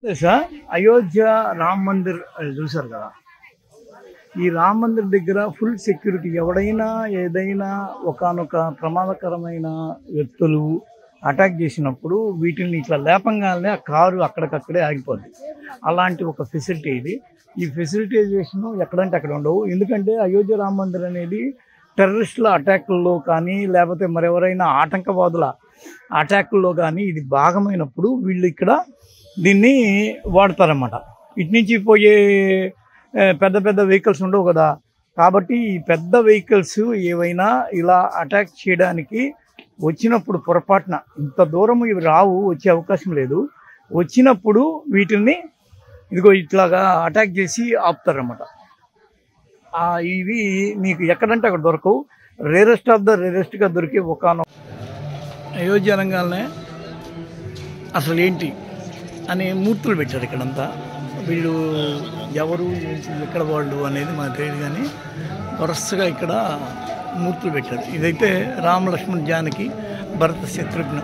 Sir Ayodhya Ram Mandir చూసారు కదా. ఈ రామ్ మందిర్ దగ్గర ఫుల్ సెక్యూరిటీ. ఎవడైనా ఏదైనా ఒకానొక ప్రమాదకరమైన వ్యక్తులు అటాక్ చేసినప్పుడు వీటిని ఇట్లా లేపంగానే ఆ కారు అక్కడికక్కడే ఆగిపోద్ది. అలాంటి ఒక ఫెసిలిటీ ఇది. ఈ ఫెసిలిటైజేషన్ ఎక్కడంటే అక్కడ ఉండవు. ఎందుకంటే అయోధ్య రామ్ మందిర్ అనేది టెర్రరిస్టుల అటాకుల్లో కానీ లేకపోతే మరెవరైనా ఆటంకవాదుల అటాకుల్లో కానీ ఇది భాగమైనప్పుడు వీళ్ళు ఇక్కడ దీన్ని వాడతారన్నమాట. ఇటు నుంచి పోయే పెద్ద పెద్ద వెహికల్స్ ఉండవు కదా, కాబట్టి ఈ పెద్ద వెహికల్స్ ఏవైనా ఇలా అటాక్ చేయడానికి వచ్చినప్పుడు పొరపాటున ఇంత దూరం ఇవి రావు, వచ్చే అవకాశం లేదు. వచ్చినప్పుడు వీటిని ఇదిగో ఇట్లాగా అటాక్ చేసి ఆపుతారన్నమాట. ఇవి మీకు ఎక్కడంటే అక్కడ దొరకవు. రేరెస్ట్ ఆఫ్ ద రేరెస్ట్గా దొరికే ఒకనొక అయోధ్య రంగాలనే అసలు ఏంటి అనే మూర్తులు పెట్టారు ఇక్కడంతా. వీళ్ళు ఎవరు ఎక్కడ వాళ్ళు అనేది మనకు తెలియదు, కానీ వరుసగా ఇక్కడ మూర్తులు పెట్టారు. ఇదైతే రామ లక్ష్మణ్ జానకి భరత శత్రుఘ్న.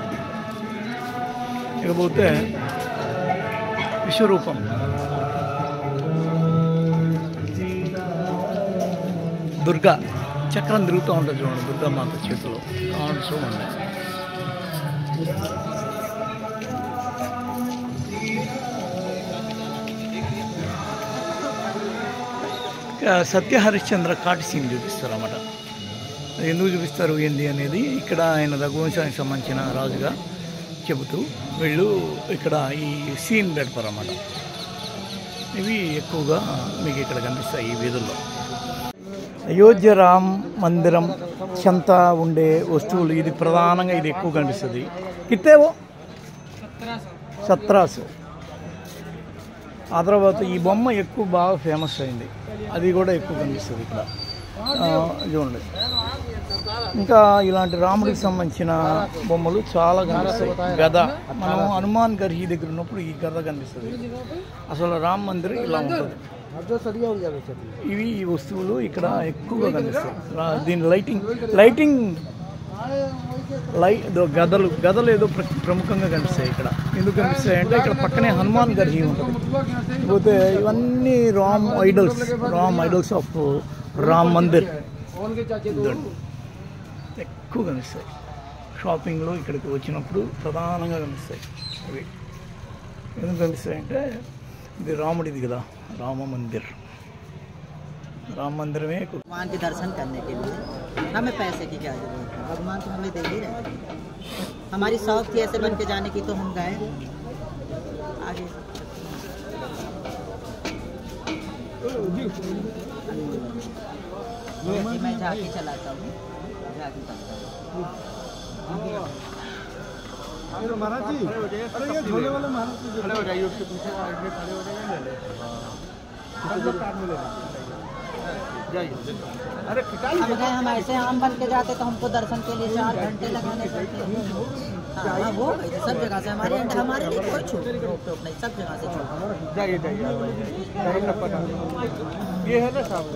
ఇకపోతే విశ్వరూపం, దుర్గా చక్రం తిరుగుతూ ఉంటుంది చూడండి, దుర్గామాత చేతిలో చూడండి. సత్య హరిశ్చంద్ర కాటి సీన్ చూపిస్తారు అన్నమాట. ఎందుకు చూపిస్తారు ఏంది అనేది ఇక్కడ ఆయన రఘువంశానికి సంబంధించిన రాజుగా చెబుతూ వీళ్ళు ఇక్కడ ఈ సీన్ పెడతారన్నమాట. ఇవి ఎక్కువగా మీకు ఇక్కడ కనిపిస్తాయి ఈ వీధుల్లో. అయోధ్య రామ్ మందిరం చెంత ఉండే వస్తువులు ఇది ప్రధానంగా ఇది ఎక్కువ కనిపిస్తుంది. కిత్తేవో 1700. ఆ తర్వాత ఈ బొమ్మ ఎక్కువ బాగా ఫేమస్ అయింది, అది కూడా ఎక్కువ కనిపిస్తుంది ఇక్కడ చూడండి. ఇంకా ఇలాంటి రాముడికి సంబంధించిన బొమ్మలు చాలా కనిపిస్తాయి. గద, మనం హనుమాన్ గర్హి దగ్గర ఉన్నప్పుడు ఈ గద కనిపిస్తుంది. అసలు రామ్ మందిర్ ఇలా ఉంటుంది. ఇవి ఈ వస్తువులు ఇక్కడ ఎక్కువగా కనిపిస్తాయి. దీని లైటింగ్ గదలు ఏదో ప్రముఖంగా కనిపిస్తాయి ఇక్కడ. ఎందుకు కనిపిస్తాయి అంటే ఇక్కడ పక్కనే హనుమాన్ గర్హి ఉంటుంది. పోతే ఇవన్నీ రామ్ ఐడల్స్ ఆఫ్ రామ్ మందిర్ ఎక్కువ కనిపిస్తాయి. షాపింగ్లో ఇక్కడికి వచ్చినప్పుడు ప్రధానంగా కనిపిస్తాయి. ఇవి ఎందుకు కనిపిస్తాయి అంటే ఇది రాముడిది కదా, రామ మందిర్. राम मंदिर में भगवान के दर्शन करने के लिए हमें पैसे की क्या जरूरत है, भगवान तो हमें दे ही रहे। हमारी शौक थी ऐसे बन के जाने की, तो हम गए आगे। मैं जाके चलाता हूँ, हम ऐसे आम बन के जाते तो हमको दर्शन के लिए 4 घंटे लगाने पड़ते हैं। हाँ, वो सब जगह से हमारे लिए कोई छूट रोक नहीं, सब जगह से छूट। ये है ना साहब,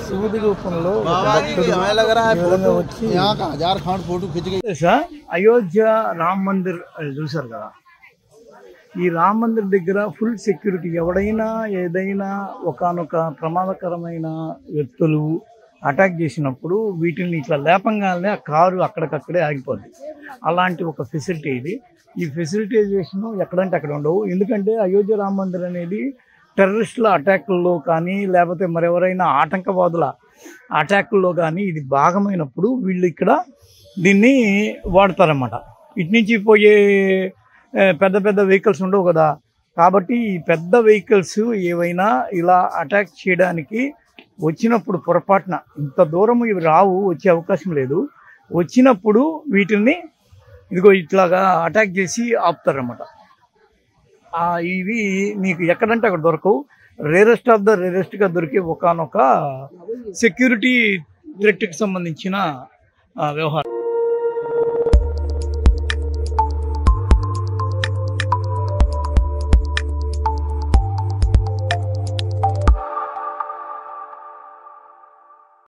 శివుడి రూపంలో వచ్చి అయోధ్య రామ్ మందిర్ చూసారు కదా. ఈ రామ్ మందిర్ దగ్గర ఫుల్ సెక్యూరిటీ. ఎవడైనా ఏదైనా ఒకానొక ప్రమాదకరమైన వ్యక్తులు అటాక్ చేసినప్పుడు వీటిని ఇట్లా లేపంగానే ఆ కారు అక్కడికక్కడే ఆగిపోద్ది. అలాంటి ఒక ఫెసిలిటీ ఇది. ఈ ఫెసిలిటైజేషన్ ఎక్కడంటే అక్కడ ఉండవు. ఎందుకంటే అయోధ్య రామ్ మందిర్ అనేది టెర్రరిస్టుల అటాకుల్లో కానీ లేకపోతే మరెవరైనా ఆటంకవాదుల అటాకుల్లో కానీ ఇది భాగమైనప్పుడు వీళ్ళు ఇక్కడ దీన్ని వాడతారన్నమాట. ఇటు నుంచి పోయే పెద్ద పెద్ద వెహికల్స్ ఉండవు కదా, కాబట్టి ఈ పెద్ద వెహికల్స్ ఏవైనా ఇలా అటాక్ చేయడానికి వచ్చినప్పుడు పొరపాటున ఇంత దూరం ఇవి రావు, వచ్చే అవకాశం లేదు. వచ్చినప్పుడు వీటిని ఇదిగో ఇట్లాగా అటాక్ చేసి ఆపుతారన్నమాట. ఇవి మీకు ఎక్కడంటే అక్కడ దొరకవు. రేరెస్ట్ ఆఫ్ ద రేరెస్ట్గా దొరికే ఒకనొక సెక్యూరిటీ థ్రెట్కి సంబంధించిన వ్యవహారం.